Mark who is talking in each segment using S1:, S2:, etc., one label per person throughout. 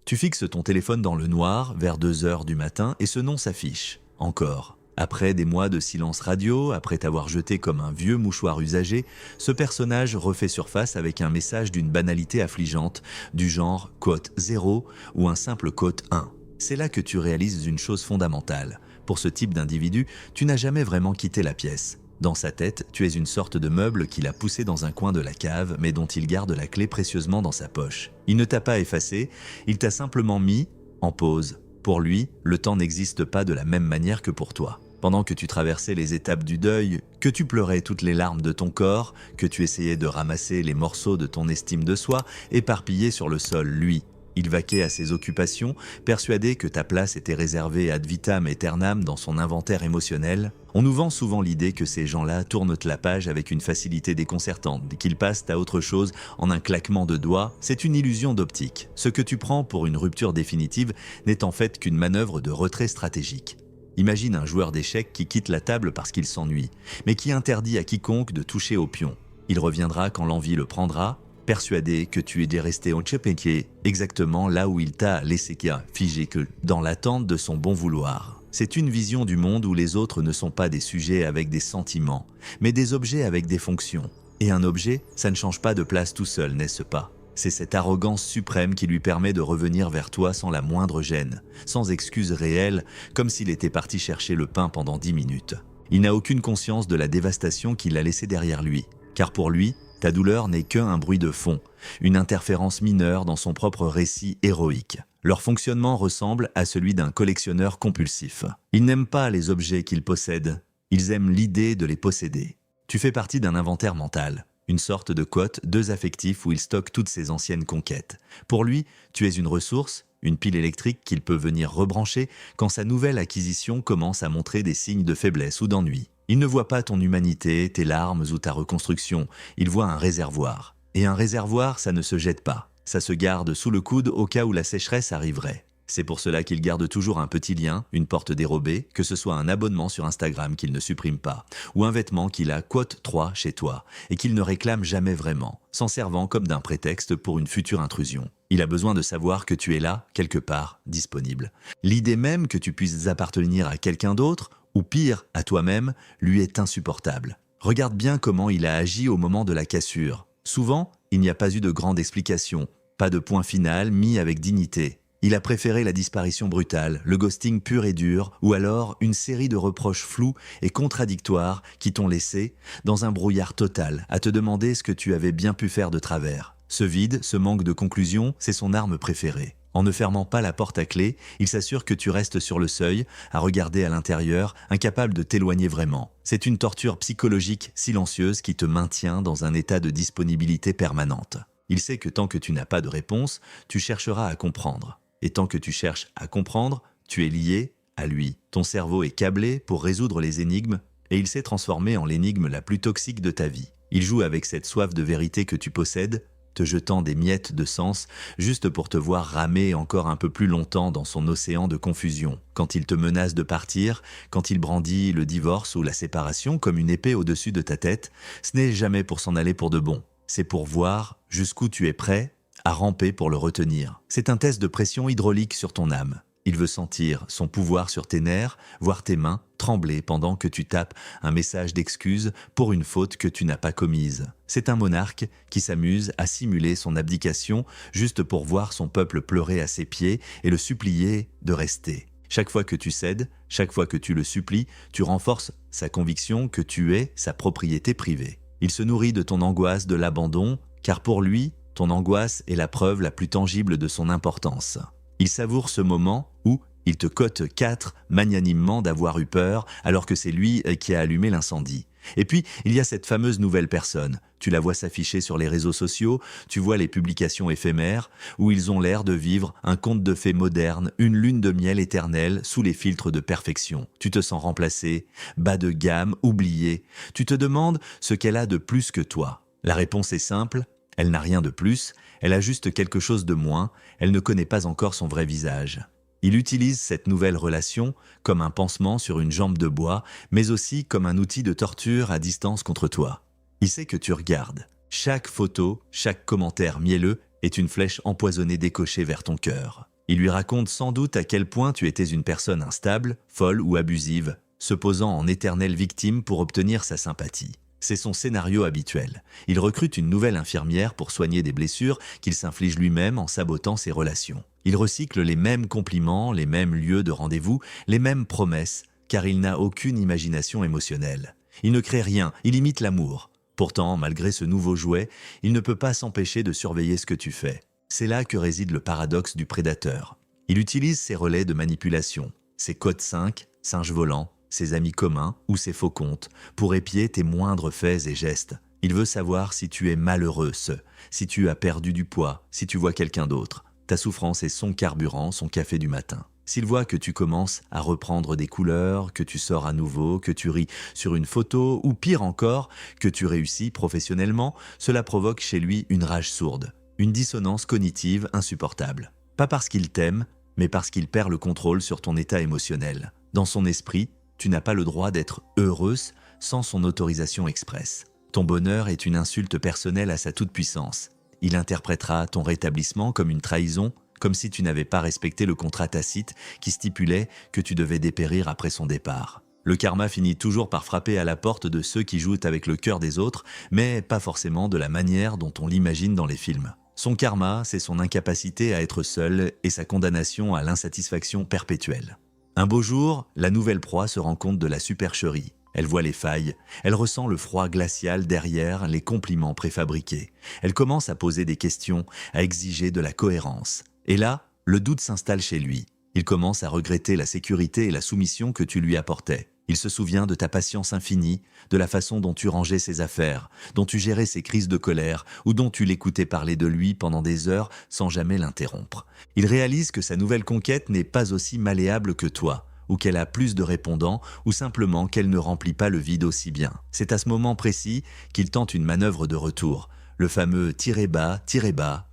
S1: Tu fixes ton téléphone dans le noir vers 2 heures du matin et ce nom s'affiche. Encore. Après des mois de silence radio, après t'avoir jeté comme un vieux mouchoir usagé, ce personnage refait surface avec un message d'une banalité affligeante, du genre quote 0 ou un simple quote 1. C'est là que tu réalises une chose fondamentale. Pour ce type d'individu, tu n'as jamais vraiment quitté la pièce. Dans sa tête, tu es une sorte de meuble qu'il a poussé dans un coin de la cave, mais dont il garde la clé précieusement dans sa poche. Il ne t'a pas effacé, il t'a simplement mis en pause. Pour lui, le temps n'existe pas de la même manière que pour toi. Pendant que tu traversais les étapes du deuil, que tu pleurais toutes les larmes de ton corps, que tu essayais de ramasser les morceaux de ton estime de soi, éparpillés sur le sol, lui, il vaquait à ses occupations, persuadé que ta place était réservée ad vitam aeternam dans son inventaire émotionnel. On nous vend souvent l'idée que ces gens-là tournent la page avec une facilité déconcertante, qu'ils passent à autre chose en un claquement de doigts. C'est une illusion d'optique. Ce que tu prends pour une rupture définitive n'est en fait qu'une manœuvre de retrait stratégique. Imagine un joueur d'échecs qui quitte la table parce qu'il s'ennuie, mais qui interdit à quiconque de toucher au pion. Il reviendra quand l'envie le prendra, persuadé que tu es resté au chepéquier, exactement là où il t'a laissé figé que dans l'attente de son bon vouloir. C'est une vision du monde où les autres ne sont pas des sujets avec des sentiments, mais des objets avec des fonctions. Et un objet, ça ne change pas de place tout seul, n'est-ce pas ? C'est cette arrogance suprême qui lui permet de revenir vers toi sans la moindre gêne, sans excuse réelle, comme s'il était parti chercher le pain pendant 10 minutes. Il n'a aucune conscience de la dévastation qu'il a laissée derrière lui, car pour lui, ta douleur n'est qu'un bruit de fond, une interférence mineure dans son propre récit héroïque. Leur fonctionnement ressemble à celui d'un collectionneur compulsif. Ils n'aiment pas les objets qu'ils possèdent, ils aiment l'idée de les posséder. Tu fais partie d'un inventaire mental, une sorte de cote, deux affectifs où il stocke toutes ses anciennes conquêtes. Pour lui, tu es une ressource, une pile électrique qu'il peut venir rebrancher quand sa nouvelle acquisition commence à montrer des signes de faiblesse ou d'ennui. Il ne voit pas ton humanité, tes larmes ou ta reconstruction, il voit un réservoir. Et un réservoir, ça ne se jette pas, ça se garde sous le coude au cas où la sécheresse arriverait. C'est pour cela qu'il garde toujours un petit lien, une porte dérobée, que ce soit un abonnement sur Instagram qu'il ne supprime pas, ou un vêtement qu'il a quote 3 chez toi, et qu'il ne réclame jamais vraiment, s'en servant comme d'un prétexte pour une future intrusion. Il a besoin de savoir que tu es là, quelque part, disponible. L'idée même que tu puisses appartenir à quelqu'un d'autre, ou pire, à toi-même, lui est insupportable. Regarde bien comment il a agi au moment de la cassure. Souvent, il n'y a pas eu de grande explication, pas de point final mis avec dignité. Il a préféré la disparition brutale, le ghosting pur et dur, ou alors une série de reproches flous et contradictoires qui t'ont laissé, dans un brouillard total, à te demander ce que tu avais bien pu faire de travers. Ce vide, ce manque de conclusion, c'est son arme préférée. En ne fermant pas la porte à clé, il s'assure que tu restes sur le seuil, à regarder à l'intérieur, incapable de t'éloigner vraiment. C'est une torture psychologique silencieuse qui te maintient dans un état de disponibilité permanente. Il sait que tant que tu n'as pas de réponse, tu chercheras à comprendre. Et tant que tu cherches à comprendre, tu es lié à lui. Ton cerveau est câblé pour résoudre les énigmes et il s'est transformé en l'énigme la plus toxique de ta vie. Il joue avec cette soif de vérité que tu possèdes, te jetant des miettes de sens juste pour te voir ramer encore un peu plus longtemps dans son océan de confusion. Quand il te menace de partir, quand il brandit le divorce ou la séparation comme une épée au-dessus de ta tête, ce n'est jamais pour s'en aller pour de bon. C'est pour voir jusqu'où tu es prêt à ramper pour le retenir. C'est un test de pression hydraulique sur ton âme. Il veut sentir son pouvoir sur tes nerfs, voir tes mains trembler pendant que tu tapes un message d'excuse pour une faute que tu n'as pas commise. C'est un monarque qui s'amuse à simuler son abdication juste pour voir son peuple pleurer à ses pieds et le supplier de rester. Chaque fois que tu cèdes, chaque fois que tu le supplies, tu renforces sa conviction que tu es sa propriété privée. Il se nourrit de ton angoisse de l'abandon, car pour lui, ton angoisse est la preuve la plus tangible de son importance. Il savoure ce moment où il te cote 4 magnanimement d'avoir eu peur alors que c'est lui qui a allumé l'incendie. Et puis, il y a cette fameuse nouvelle personne. Tu la vois s'afficher sur les réseaux sociaux, tu vois les publications éphémères où ils ont l'air de vivre un conte de fées moderne, une lune de miel éternelle sous les filtres de perfection. Tu te sens remplacé, bas de gamme, oublié. Tu te demandes ce qu'elle a de plus que toi. La réponse est simple. Elle n'a rien de plus, elle a juste quelque chose de moins, elle ne connaît pas encore son vrai visage. Il utilise cette nouvelle relation comme un pansement sur une jambe de bois, mais aussi comme un outil de torture à distance contre toi. Il sait que tu regardes. Chaque photo, chaque commentaire mielleux est une flèche empoisonnée décochée vers ton cœur. Il lui raconte sans doute à quel point tu étais une personne instable, folle ou abusive, se posant en éternelle victime pour obtenir sa sympathie. C'est son scénario habituel. Il recrute une nouvelle infirmière pour soigner des blessures qu'il s'inflige lui-même en sabotant ses relations. Il recycle les mêmes compliments, les mêmes lieux de rendez-vous, les mêmes promesses, car il n'a aucune imagination émotionnelle. Il ne crée rien, il imite l'amour. Pourtant, malgré ce nouveau jouet, il ne peut pas s'empêcher de surveiller ce que tu fais. C'est là que réside le paradoxe du prédateur. Il utilise ses relais de manipulation, ses codes 5, singes volants, ses amis communs ou ses faux comptes, pour épier tes moindres faits et gestes. Il veut savoir si tu es malheureuse, si tu as perdu du poids, si tu vois quelqu'un d'autre. Ta souffrance est son carburant, son café du matin. S'il voit que tu commences à reprendre des couleurs, que tu sors à nouveau, que tu ris sur une photo, ou pire encore, que tu réussis professionnellement, cela provoque chez lui une rage sourde, une dissonance cognitive insupportable. Pas parce qu'il t'aime, mais parce qu'il perd le contrôle sur ton état émotionnel. Dans son esprit, tu n'as pas le droit d'être heureuse sans son autorisation expresse. Ton bonheur est une insulte personnelle à sa toute-puissance. Il interprétera ton rétablissement comme une trahison, comme si tu n'avais pas respecté le contrat tacite qui stipulait que tu devais dépérir après son départ. Le karma finit toujours par frapper à la porte de ceux qui jouent avec le cœur des autres, mais pas forcément de la manière dont on l'imagine dans les films. Son karma, c'est son incapacité à être seul et sa condamnation à l'insatisfaction perpétuelle. Un beau jour, la nouvelle proie se rend compte de la supercherie. Elle voit les failles, elle ressent le froid glacial derrière les compliments préfabriqués. Elle commence à poser des questions, à exiger de la cohérence. Et là, le doute s'installe chez lui. Il commence à regretter la sécurité et la soumission que tu lui apportais. Il se souvient de ta patience infinie, de la façon dont tu rangeais ses affaires, dont tu gérais ses crises de colère ou dont tu l'écoutais parler de lui pendant des heures sans jamais l'interrompre. Il réalise que sa nouvelle conquête n'est pas aussi malléable que toi, ou qu'elle a plus de répondants, ou simplement qu'elle ne remplit pas le vide aussi bien. C'est à ce moment précis qu'il tente une manœuvre de retour. Le fameux bas,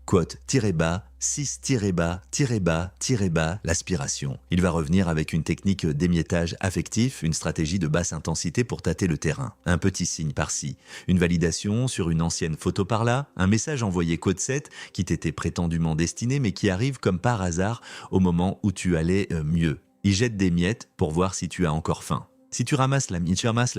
S1: quote, bas, 6 bas, bas, l'aspiration. Il va revenir avec une technique d'émiettage affectif, une stratégie de basse intensité pour tâter le terrain. Un petit signe par-ci, une validation sur une ancienne photo par-là, un message envoyé code 7 qui t'était prétendument destiné mais qui arrive comme par hasard au moment où tu allais mieux. Il jette des miettes pour voir si tu as encore faim. Si tu ramasses la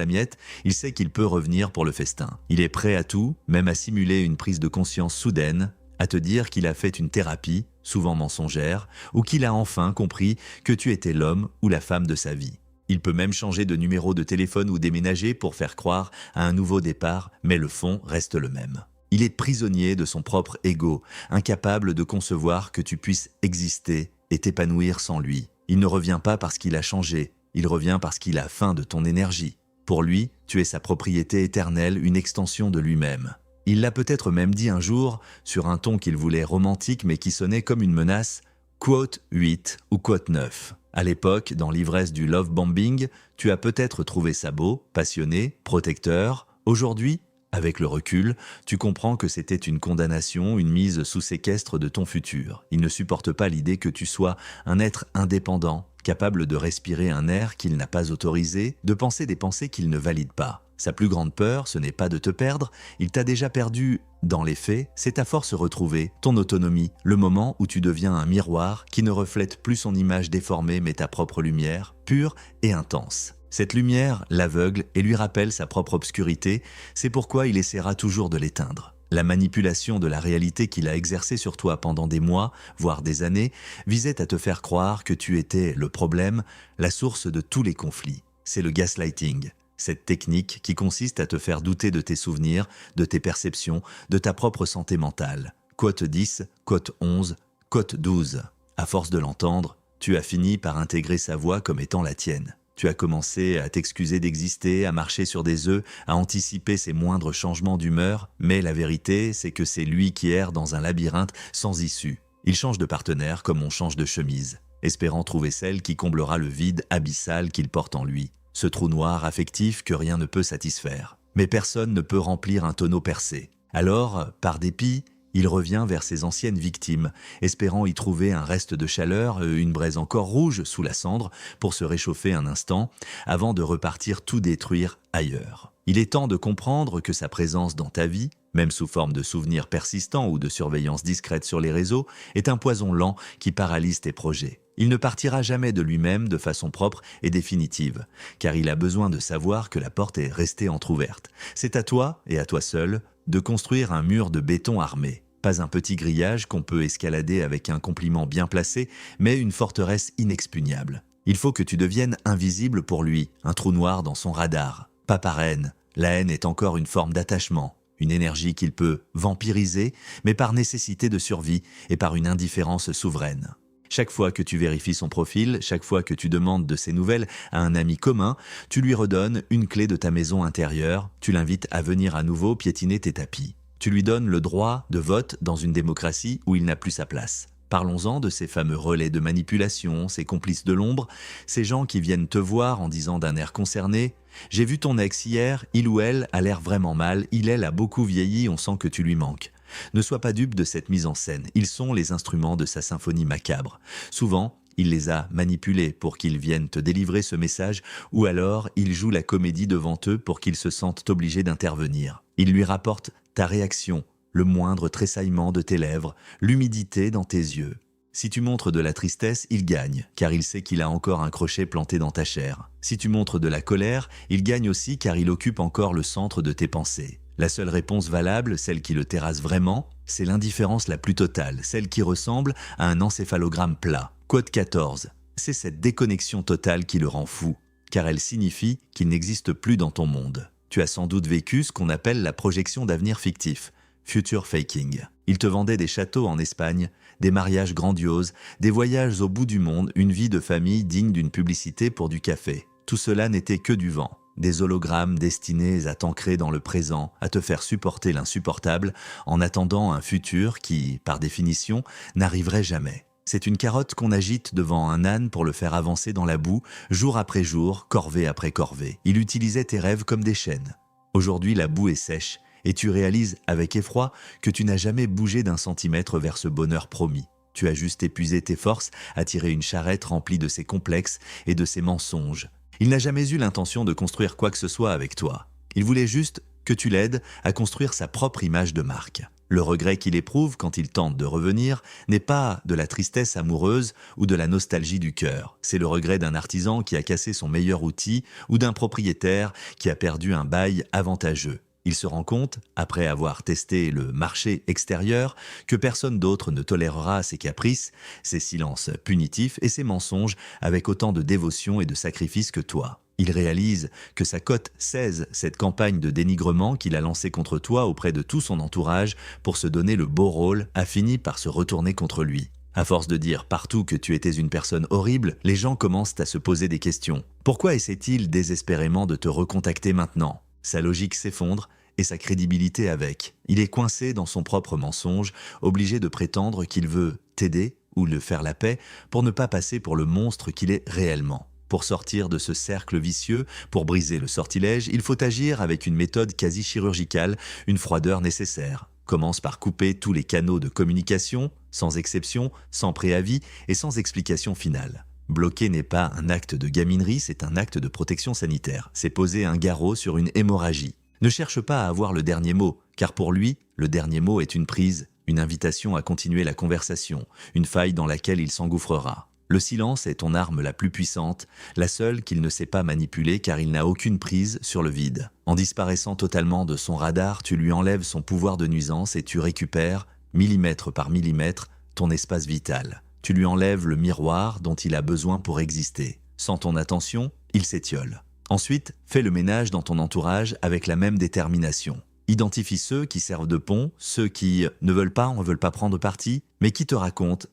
S1: miette, il sait qu'il peut revenir pour le festin. Il est prêt à tout, même à simuler une prise de conscience soudaine, à te dire qu'il a fait une thérapie, souvent mensongère, ou qu'il a enfin compris que tu étais l'homme ou la femme de sa vie. Il peut même changer de numéro de téléphone ou déménager pour faire croire à un nouveau départ, mais le fond reste le même. Il est prisonnier de son propre ego, incapable de concevoir que tu puisses exister et t'épanouir sans lui. Il ne revient pas parce qu'il a changé, il revient parce qu'il a faim de ton énergie. Pour lui, tu es sa propriété éternelle, une extension de lui-même. Il l'a peut-être même dit un jour, sur un ton qu'il voulait romantique mais qui sonnait comme une menace, quote 8 ou quote 9. À l'époque, dans l'ivresse du love bombing, tu as peut-être trouvé ça beau, passionné, protecteur. Aujourd'hui, avec le recul, tu comprends que c'était une condamnation, une mise sous séquestre de ton futur. Il ne supporte pas l'idée que tu sois un être indépendant, capable de respirer un air qu'il n'a pas autorisé, de penser des pensées qu'il ne valide pas. Sa plus grande peur, ce n'est pas de te perdre, il t'a déjà perdu. Dans les faits, c'est ta force retrouvée, ton autonomie, le moment où tu deviens un miroir qui ne reflète plus son image déformée mais ta propre lumière, pure et intense. Cette lumière l'aveugle et lui rappelle sa propre obscurité, c'est pourquoi il essaiera toujours de l'éteindre. La manipulation de la réalité qu'il a exercée sur toi pendant des mois, voire des années, visait à te faire croire que tu étais le problème, la source de tous les conflits. C'est le gaslighting, cette technique qui consiste à te faire douter de tes souvenirs, de tes perceptions, de ta propre santé mentale. Quote 10, quote 11, quote 12. À force de l'entendre, tu as fini par intégrer sa voix comme étant la tienne. Tu as commencé à t'excuser d'exister, à marcher sur des œufs, à anticiper ses moindres changements d'humeur, mais la vérité, c'est que c'est lui qui erre dans un labyrinthe sans issue. Il change de partenaire comme on change de chemise, espérant trouver celle qui comblera le vide abyssal qu'il porte en lui, ce trou noir affectif que rien ne peut satisfaire. Mais personne ne peut remplir un tonneau percé. Alors, par dépit, il revient vers ses anciennes victimes, espérant y trouver un reste de chaleur, une braise encore rouge sous la cendre, pour se réchauffer un instant, avant de repartir tout détruire ailleurs. Il est temps de comprendre que sa présence dans ta vie, même sous forme de souvenirs persistants ou de surveillance discrète sur les réseaux, est un poison lent qui paralyse tes projets. Il ne partira jamais de lui-même de façon propre et définitive, car il a besoin de savoir que la porte est restée entr'ouverte. C'est à toi, et à toi seul, de construire un mur de béton armé. Pas un petit grillage qu'on peut escalader avec un compliment bien placé, mais une forteresse inexpugnable. Il faut que tu deviennes invisible pour lui, un trou noir dans son radar. Pas par haine. La haine est encore une forme d'attachement, une énergie qu'il peut vampiriser, mais par nécessité de survie et par une indifférence souveraine. Chaque fois que tu vérifies son profil, chaque fois que tu demandes de ses nouvelles à un ami commun, tu lui redonnes une clé de ta maison intérieure, tu l'invites à venir à nouveau piétiner tes tapis. Tu lui donnes le droit de vote dans une démocratie où il n'a plus sa place. Parlons-en de ces fameux relais de manipulation, ces complices de l'ombre, ces gens qui viennent te voir en disant d'un air concerné « J'ai vu ton ex hier, il ou elle a l'air vraiment mal, elle a beaucoup vieilli, on sent que tu lui manques. » Ne sois pas dupe de cette mise en scène, ils sont les instruments de sa symphonie macabre. Souvent, il les a manipulés pour qu'ils viennent te délivrer ce message, ou alors il joue la comédie devant eux pour qu'ils se sentent obligés d'intervenir. Il lui rapporte ta réaction, le moindre tressaillement de tes lèvres, l'humidité dans tes yeux. Si tu montres de la tristesse, il gagne, car il sait qu'il a encore un crochet planté dans ta chair. Si tu montres de la colère, il gagne aussi car il occupe encore le centre de tes pensées. La seule réponse valable, celle qui le terrasse vraiment, c'est l'indifférence la plus totale, celle qui ressemble à un encéphalogramme plat. Code 14. C'est cette déconnexion totale qui le rend fou, car elle signifie qu'il n'existe plus dans ton monde. Tu as sans doute vécu ce qu'on appelle la projection d'avenir fictif, future faking. Il te vendait des châteaux en Espagne, des mariages grandioses, des voyages au bout du monde, une vie de famille digne d'une publicité pour du café. Tout cela n'était que du vent. Des hologrammes destinés à t'ancrer dans le présent, à te faire supporter l'insupportable, en attendant un futur qui, par définition, n'arriverait jamais. C'est une carotte qu'on agite devant un âne pour le faire avancer dans la boue, jour après jour, corvée après corvée. Il utilisait tes rêves comme des chaînes. Aujourd'hui, la boue est sèche, et tu réalises avec effroi que tu n'as jamais bougé d'un centimètre vers ce bonheur promis. Tu as juste épuisé tes forces à tirer une charrette remplie de ses complexes et de ses mensonges. Il n'a jamais eu l'intention de construire quoi que ce soit avec toi. Il voulait juste que tu l'aides à construire sa propre image de marque. Le regret qu'il éprouve quand il tente de revenir n'est pas de la tristesse amoureuse ou de la nostalgie du cœur. C'est le regret d'un artisan qui a cassé son meilleur outil ou d'un propriétaire qui a perdu un bail avantageux. Il se rend compte, après avoir testé le marché extérieur, que personne d'autre ne tolérera ses caprices, ses silences punitifs et ses mensonges avec autant de dévotion et de sacrifice que toi. Il réalise que sa cote 16, cette campagne de dénigrement qu'il a lancée contre toi auprès de tout son entourage pour se donner le beau rôle, a fini par se retourner contre lui. À force de dire partout que tu étais une personne horrible, les gens commencent à se poser des questions. Pourquoi essaie-t-il désespérément de te recontacter maintenant ? Sa logique s'effondre et sa crédibilité avec. Il est coincé dans son propre mensonge, obligé de prétendre qu'il veut t'aider ou le faire la paix pour ne pas passer pour le monstre qu'il est réellement. Pour sortir de ce cercle vicieux, pour briser le sortilège, il faut agir avec une méthode quasi chirurgicale, une froideur nécessaire. Commence par couper tous les canaux de communication, sans exception, sans préavis et sans explication finale. Bloquer n'est pas un acte de gaminerie, c'est un acte de protection sanitaire. C'est poser un garrot sur une hémorragie. Ne cherche pas à avoir le dernier mot, car pour lui, le dernier mot est une prise, une invitation à continuer la conversation, une faille dans laquelle il s'engouffrera. Le silence est ton arme la plus puissante, la seule qu'il ne sait pas manipuler car il n'a aucune prise sur le vide. En disparaissant totalement de son radar, tu lui enlèves son pouvoir de nuisance et tu récupères, millimètre par millimètre, ton espace vital. Tu lui enlèves le miroir dont il a besoin pour exister. Sans ton attention, il s'étiole. Ensuite, fais le ménage dans ton entourage avec la même détermination. Identifie ceux qui servent de pont, ceux qui ne veulent pas prendre parti, mais qui te racontent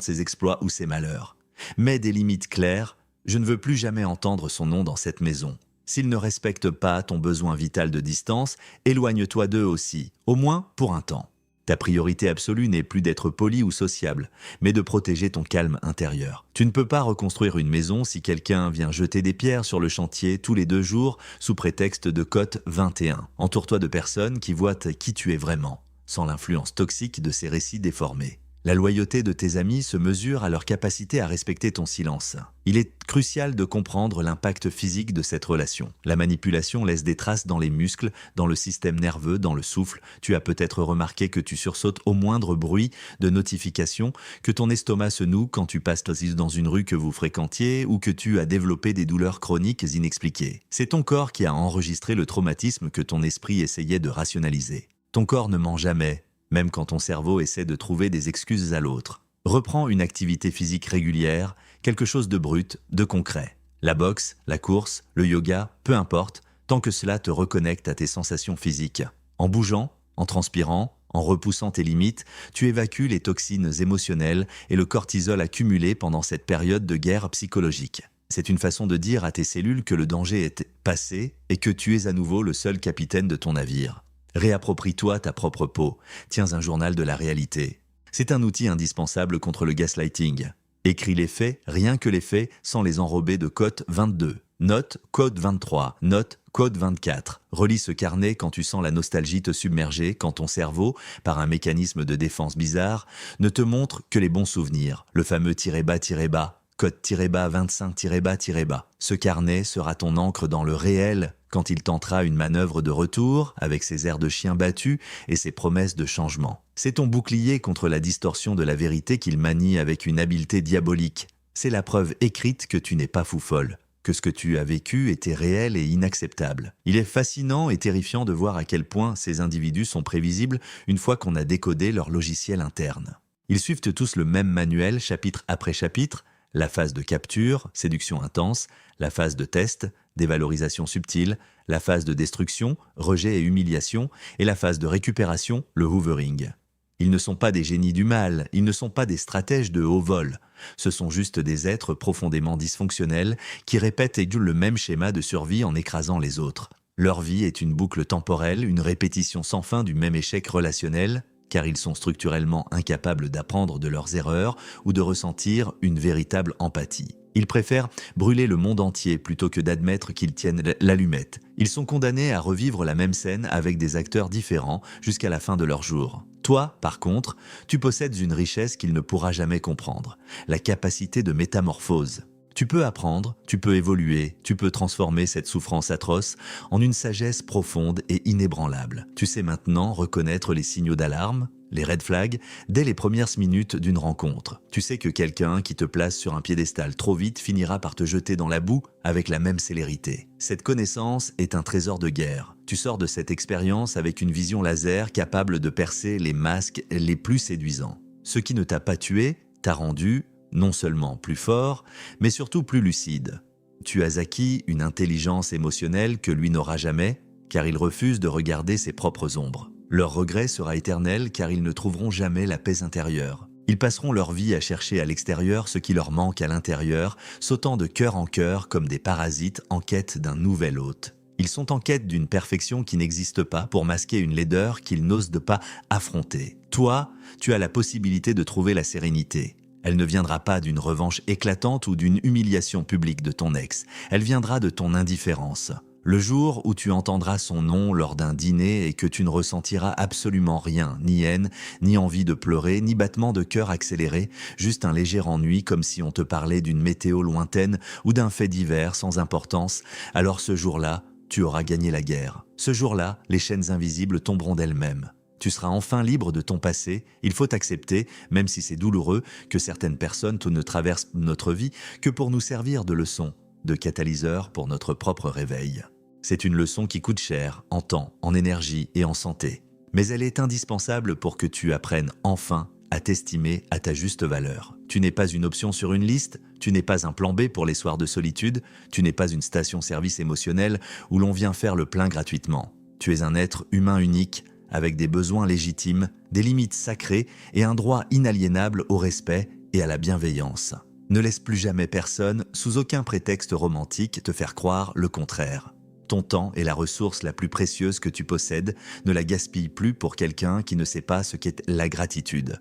S1: ses exploits ou ses malheurs. Mets des limites claires, je ne veux plus jamais entendre son nom dans cette maison. S'ils ne respectent pas ton besoin vital de distance, éloigne-toi d'eux aussi, au moins pour un temps. Ta priorité absolue n'est plus d'être poli ou sociable, mais de protéger ton calme intérieur. Tu ne peux pas reconstruire une maison si quelqu'un vient jeter des pierres sur le chantier tous les 2 jours sous prétexte de cote 21. Entoure-toi de personnes qui voient qui tu es vraiment, sans l'influence toxique de ces récits déformés. La loyauté de tes amis se mesure à leur capacité à respecter ton silence. Il est crucial de comprendre l'impact physique de cette relation. La manipulation laisse des traces dans les muscles, dans le système nerveux, dans le souffle. Tu as peut-être remarqué que tu sursautes au moindre bruit de notification, que ton estomac se noue quand tu passes dans une rue que vous fréquentiez ou que tu as développé des douleurs chroniques inexpliquées. C'est ton corps qui a enregistré le traumatisme que ton esprit essayait de rationaliser. Ton corps ne ment jamais, même quand ton cerveau essaie de trouver des excuses à l'autre. Reprends une activité physique régulière, quelque chose de brut, de concret. La boxe, la course, le yoga, peu importe, tant que cela te reconnecte à tes sensations physiques. En bougeant, en transpirant, en repoussant tes limites, tu évacues les toxines émotionnelles et le cortisol accumulé pendant cette période de guerre psychologique. C'est une façon de dire à tes cellules que le danger est passé et que tu es à nouveau le seul capitaine de ton navire. Réapproprie-toi ta propre peau. Tiens un journal de la réalité. C'est un outil indispensable contre le gaslighting. Écris les faits, rien que les faits, sans les enrober de cote 22. Note code 23. Note code 24. Relis ce carnet quand tu sens la nostalgie te submerger, quand ton cerveau, par un mécanisme de défense bizarre, ne te montre que les bons souvenirs. Le fameux -bas, code -bas 25-bas. Ce carnet sera ton encre dans le réel quand il tentera une manœuvre de retour avec ses airs de chien battu et ses promesses de changement. C'est ton bouclier contre la distorsion de la vérité qu'il manie avec une habileté diabolique. C'est la preuve écrite que tu n'es pas fou-folle, que ce que tu as vécu était réel et inacceptable. Il est fascinant et terrifiant de voir à quel point ces individus sont prévisibles une fois qu'on a décodé leur logiciel interne. Ils suivent tous le même manuel, chapitre après chapitre, la phase de capture, séduction intense, la phase de test, dévalorisation subtile, la phase de destruction, rejet et humiliation, et la phase de récupération, le hoovering. Ils ne sont pas des génies du mal, ils ne sont pas des stratèges de haut vol. Ce sont juste des êtres profondément dysfonctionnels qui répètent et jouent le même schéma de survie en écrasant les autres. Leur vie est une boucle temporelle, une répétition sans fin du même échec relationnel, car ils sont structurellement incapables d'apprendre de leurs erreurs ou de ressentir une véritable empathie. Ils préfèrent brûler le monde entier plutôt que d'admettre qu'ils tiennent l'allumette. Ils sont condamnés à revivre la même scène avec des acteurs différents jusqu'à la fin de leur jour. Toi, par contre, tu possèdes une richesse qu'il ne pourra jamais comprendre, la capacité de métamorphose. Tu peux apprendre, tu peux évoluer, tu peux transformer cette souffrance atroce en une sagesse profonde et inébranlable. Tu sais maintenant reconnaître les signaux d'alarme, les red flags, dès les premières minutes d'une rencontre. Tu sais que quelqu'un qui te place sur un piédestal trop vite finira par te jeter dans la boue avec la même célérité. Cette connaissance est un trésor de guerre. Tu sors de cette expérience avec une vision laser capable de percer les masques les plus séduisants. Ce qui ne t'a pas tué t'a rendu non seulement plus fort, mais surtout plus lucide. Tu as acquis une intelligence émotionnelle que lui n'aura jamais, car il refuse de regarder ses propres ombres. Leur regret sera éternel car ils ne trouveront jamais la paix intérieure. Ils passeront leur vie à chercher à l'extérieur ce qui leur manque à l'intérieur, sautant de cœur en cœur comme des parasites en quête d'un nouvel hôte. Ils sont en quête d'une perfection qui n'existe pas pour masquer une laideur qu'ils n'osent pas affronter. Toi, tu as la possibilité de trouver la sérénité. Elle ne viendra pas d'une revanche éclatante ou d'une humiliation publique de ton ex. Elle viendra de ton indifférence. Le jour où tu entendras son nom lors d'un dîner et que tu ne ressentiras absolument rien, ni haine, ni envie de pleurer, ni battement de cœur accéléré, juste un léger ennui comme si on te parlait d'une météo lointaine ou d'un fait divers sans importance, alors ce jour-là, tu auras gagné la guerre. Ce jour-là, les chaînes invisibles tomberont d'elles-mêmes. Tu seras enfin libre de ton passé. Il faut accepter, même si c'est douloureux, que certaines personnes ne traversent notre vie que pour nous servir de leçon, de catalyseur pour notre propre réveil. C'est une leçon qui coûte cher, en temps, en énergie et en santé. Mais elle est indispensable pour que tu apprennes enfin à t'estimer à ta juste valeur. Tu n'es pas une option sur une liste, tu n'es pas un plan B pour les soirs de solitude, tu n'es pas une station-service émotionnelle où l'on vient faire le plein gratuitement. Tu es un être humain unique, avec des besoins légitimes, des limites sacrées et un droit inaliénable au respect et à la bienveillance. Ne laisse plus jamais personne, sous aucun prétexte romantique, te faire croire le contraire. Ton temps est la ressource la plus précieuse que tu possèdes, ne la gaspille plus pour quelqu'un qui ne sait pas ce qu'est la gratitude.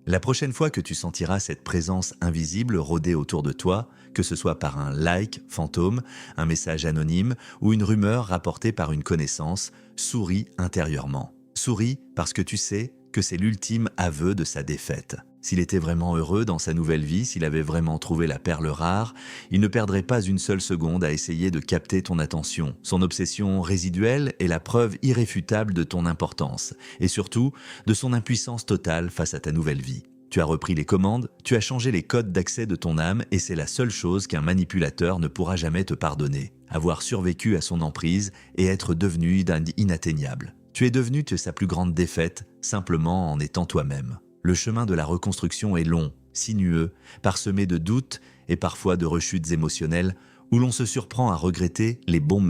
S1: La prochaine fois que tu sentiras cette présence invisible rôder autour de toi, que ce soit par un like fantôme, un message anonyme ou une rumeur rapportée par une connaissance, souris intérieurement. Souris parce que tu sais que c'est l'ultime aveu de sa défaite. S'il était vraiment heureux dans sa nouvelle vie, s'il avait vraiment trouvé la perle rare, il ne perdrait pas une seule seconde à essayer de capter ton attention. Son obsession résiduelle est la preuve irréfutable de ton importance, et surtout de son impuissance totale face à ta nouvelle vie. Tu as repris les commandes, tu as changé les codes d'accès de ton âme et c'est la seule chose qu'un manipulateur ne pourra jamais te pardonner. Avoir survécu à son emprise et être devenu inatteignable. Tu es devenu sa plus grande défaite, simplement en étant toi-même. Le chemin de la reconstruction est long, sinueux, parsemé de doutes et parfois de rechutes émotionnelles où l'on se surprend à regretter les bons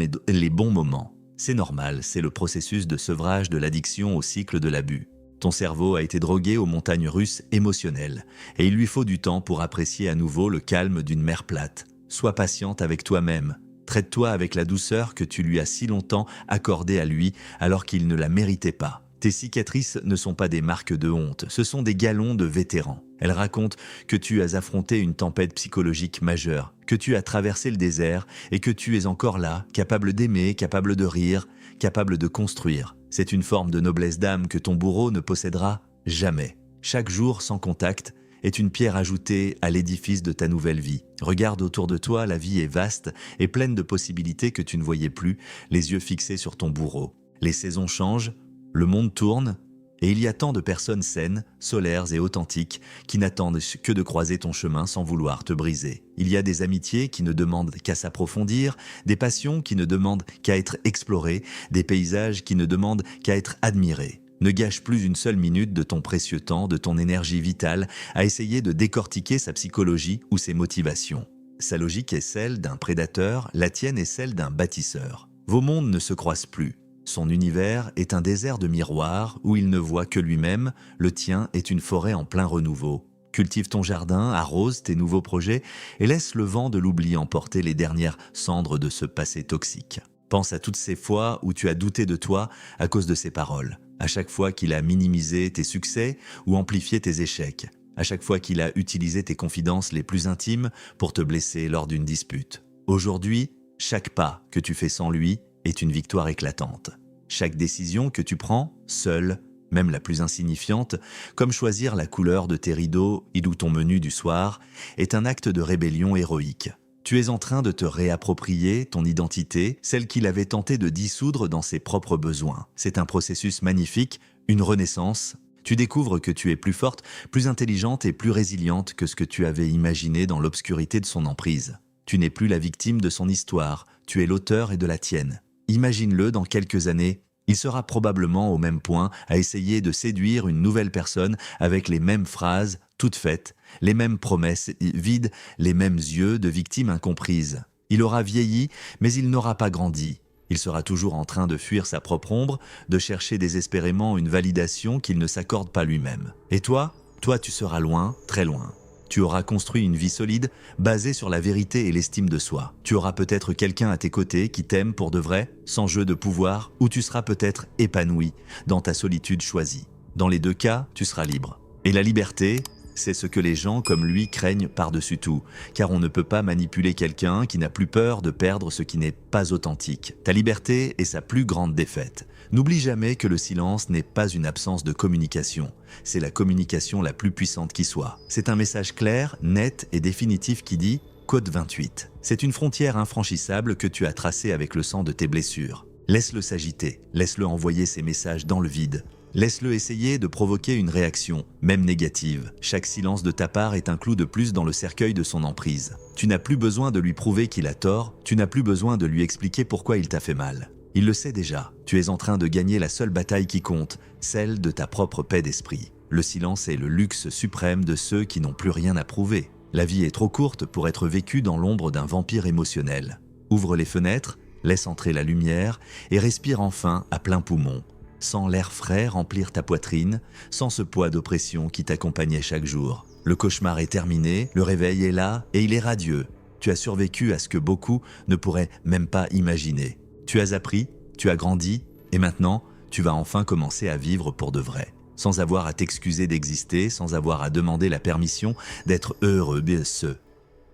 S1: moments. C'est normal, c'est le processus de sevrage de l'addiction au cycle de l'abus. Ton cerveau a été drogué aux montagnes russes émotionnelles et il lui faut du temps pour apprécier à nouveau le calme d'une mer plate. Sois patiente avec toi-même. Traite-toi avec la douceur que tu lui as si longtemps accordée à lui alors qu'il ne la méritait pas. Tes cicatrices ne sont pas des marques de honte, ce sont des galons de vétérans. Elles racontent que tu as affronté une tempête psychologique majeure, que tu as traversé le désert et que tu es encore là, capable d'aimer, capable de rire, capable de construire. C'est une forme de noblesse d'âme que ton bourreau ne possédera jamais. Chaque jour sans contact est une pierre ajoutée à l'édifice de ta nouvelle vie. Regarde autour de toi, la vie est vaste et pleine de possibilités que tu ne voyais plus, les yeux fixés sur ton bourreau. Les saisons changent, le monde tourne, et il y a tant de personnes saines, solaires et authentiques qui n'attendent que de croiser ton chemin sans vouloir te briser. Il y a des amitiés qui ne demandent qu'à s'approfondir, des passions qui ne demandent qu'à être explorées, des paysages qui ne demandent qu'à être admirés. Ne gâche plus une seule minute de ton précieux temps, de ton énergie vitale, à essayer de décortiquer sa psychologie ou ses motivations. Sa logique est celle d'un prédateur, la tienne est celle d'un bâtisseur. Vos mondes ne se croisent plus. Son univers est un désert de miroirs où il ne voit que lui-même, le tien est une forêt en plein renouveau. Cultive ton jardin, arrose tes nouveaux projets et laisse le vent de l'oubli emporter les dernières cendres de ce passé toxique. Pense à toutes ces fois où tu as douté de toi à cause de ses paroles, à chaque fois qu'il a minimisé tes succès ou amplifié tes échecs, à chaque fois qu'il a utilisé tes confidences les plus intimes pour te blesser lors d'une dispute. Aujourd'hui, chaque pas que tu fais sans lui est une victoire éclatante. Chaque décision que tu prends, seule, même la plus insignifiante, comme choisir la couleur de tes rideaux ou ton menu du soir, est un acte de rébellion héroïque. Tu es en train de te réapproprier ton identité, celle qu'il avait tenté de dissoudre dans ses propres besoins. C'est un processus magnifique, une renaissance. Tu découvres que tu es plus forte, plus intelligente et plus résiliente que ce que tu avais imaginé dans l'obscurité de son emprise. Tu n'es plus la victime de son histoire, tu es l'auteur et de la tienne. Imagine-le dans quelques années, il sera probablement au même point à essayer de séduire une nouvelle personne avec les mêmes phrases, toutes faites, les mêmes promesses vides, les mêmes yeux de victime incomprise. Il aura vieilli, mais il n'aura pas grandi. Il sera toujours en train de fuir sa propre ombre, de chercher désespérément une validation qu'il ne s'accorde pas lui-même. Et toi, tu seras loin, très loin. Tu auras construit une vie solide, basée sur la vérité et l'estime de soi. Tu auras peut-être quelqu'un à tes côtés qui t'aime pour de vrai, sans jeu de pouvoir, ou tu seras peut-être épanoui dans ta solitude choisie. Dans les deux cas, tu seras libre. Et la liberté, c'est ce que les gens comme lui craignent par-dessus tout, car on ne peut pas manipuler quelqu'un qui n'a plus peur de perdre ce qui n'est pas authentique. Ta liberté est sa plus grande défaite. N'oublie jamais que le silence n'est pas une absence de communication. C'est la communication la plus puissante qui soit. C'est un message clair, net et définitif qui dit « Code 28 ». C'est une frontière infranchissable que tu as tracée avec le sang de tes blessures. Laisse-le s'agiter, laisse-le envoyer ses messages dans le vide. Laisse-le essayer de provoquer une réaction, même négative. Chaque silence de ta part est un clou de plus dans le cercueil de son emprise. Tu n'as plus besoin de lui prouver qu'il a tort, tu n'as plus besoin de lui expliquer pourquoi il t'a fait mal. Il le sait déjà, tu es en train de gagner la seule bataille qui compte, celle de ta propre paix d'esprit. Le silence est le luxe suprême de ceux qui n'ont plus rien à prouver. La vie est trop courte pour être vécue dans l'ombre d'un vampire émotionnel. Ouvre les fenêtres, laisse entrer la lumière et respire enfin à plein poumon. Sans l'air frais remplir ta poitrine, sans ce poids d'oppression qui t'accompagnait chaque jour. Le cauchemar est terminé, le réveil est là et il est radieux. Tu as survécu à ce que beaucoup ne pourraient même pas imaginer. Tu as appris, tu as grandi et maintenant, tu vas enfin commencer à vivre pour de vrai. Sans avoir à t'excuser d'exister, sans avoir à demander la permission d'être heureux.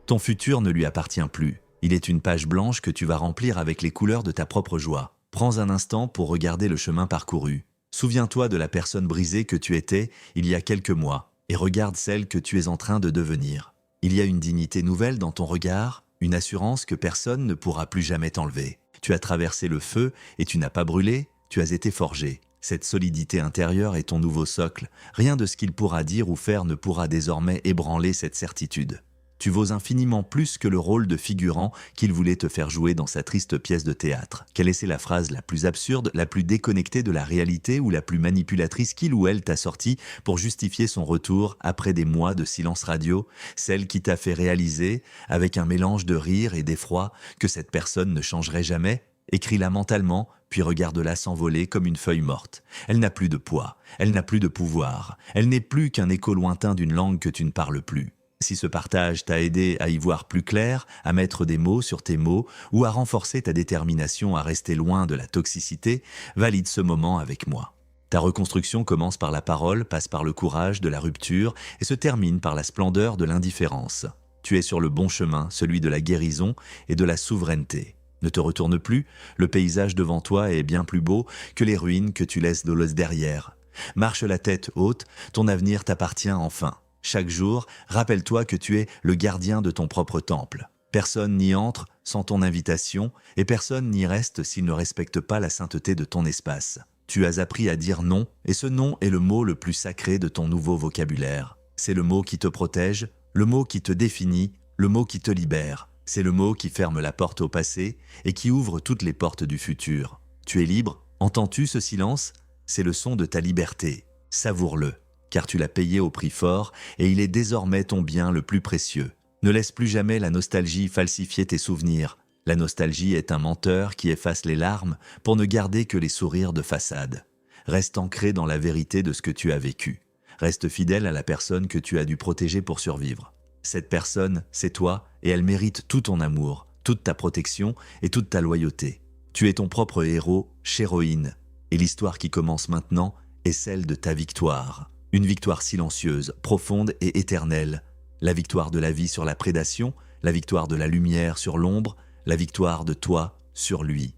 S1: Ton futur ne lui appartient plus. Il est une page blanche que tu vas remplir avec les couleurs de ta propre joie. Prends un instant pour regarder le chemin parcouru. Souviens-toi de la personne brisée que tu étais il y a quelques mois et regarde celle que tu es en train de devenir. Il y a une dignité nouvelle dans ton regard, une assurance que personne ne pourra plus jamais t'enlever. Tu as traversé le feu et tu n'as pas brûlé, tu as été forgé. Cette solidité intérieure est ton nouveau socle. Rien de ce qu'il pourra dire ou faire ne pourra désormais ébranler cette certitude. Tu vaux infiniment plus que le rôle de figurant qu'il voulait te faire jouer dans sa triste pièce de théâtre. Quelle est la phrase la plus absurde, la plus déconnectée de la réalité ou la plus manipulatrice qu'il ou elle t'a sortie pour justifier son retour après des mois de silence radio? Celle qui t'a fait réaliser, avec un mélange de rire et d'effroi, que cette personne ne changerait jamais? Écris-la mentalement, puis regarde-la s'envoler comme une feuille morte. Elle n'a plus de poids, elle n'a plus de pouvoir, elle n'est plus qu'un écho lointain d'une langue que tu ne parles plus. Si ce partage t'a aidé à y voir plus clair, à mettre des mots sur tes mots ou à renforcer ta détermination à rester loin de la toxicité, valide ce moment avec moi. Ta reconstruction commence par la parole, passe par le courage de la rupture et se termine par la splendeur de l'indifférence. Tu es sur le bon chemin, celui de la guérison et de la souveraineté. Ne te retourne plus, le paysage devant toi est bien plus beau que les ruines que tu laisses doleuses derrière. Marche la tête haute, ton avenir t'appartient enfin. Chaque jour, rappelle-toi que tu es le gardien de ton propre temple. Personne n'y entre sans ton invitation et personne n'y reste s'il ne respecte pas la sainteté de ton espace. Tu as appris à dire non et ce non est le mot le plus sacré de ton nouveau vocabulaire. C'est le mot qui te protège, le mot qui te définit, le mot qui te libère. C'est le mot qui ferme la porte au passé et qui ouvre toutes les portes du futur. Tu es libre, entends-tu ce silence? C'est le son de ta liberté. Savoure-le. Car tu l'as payé au prix fort et il est désormais ton bien le plus précieux. Ne laisse plus jamais la nostalgie falsifier tes souvenirs. La nostalgie est un menteur qui efface les larmes pour ne garder que les sourires de façade. Reste ancré dans la vérité de ce que tu as vécu. Reste fidèle à la personne que tu as dû protéger pour survivre. Cette personne, c'est toi et elle mérite tout ton amour, toute ta protection et toute ta loyauté. Tu es ton propre héros, chéroïne. Et l'histoire qui commence maintenant est celle de ta victoire. Une victoire silencieuse, profonde et éternelle. La victoire de la vie sur la prédation, la victoire de la lumière sur l'ombre, la victoire de toi sur lui.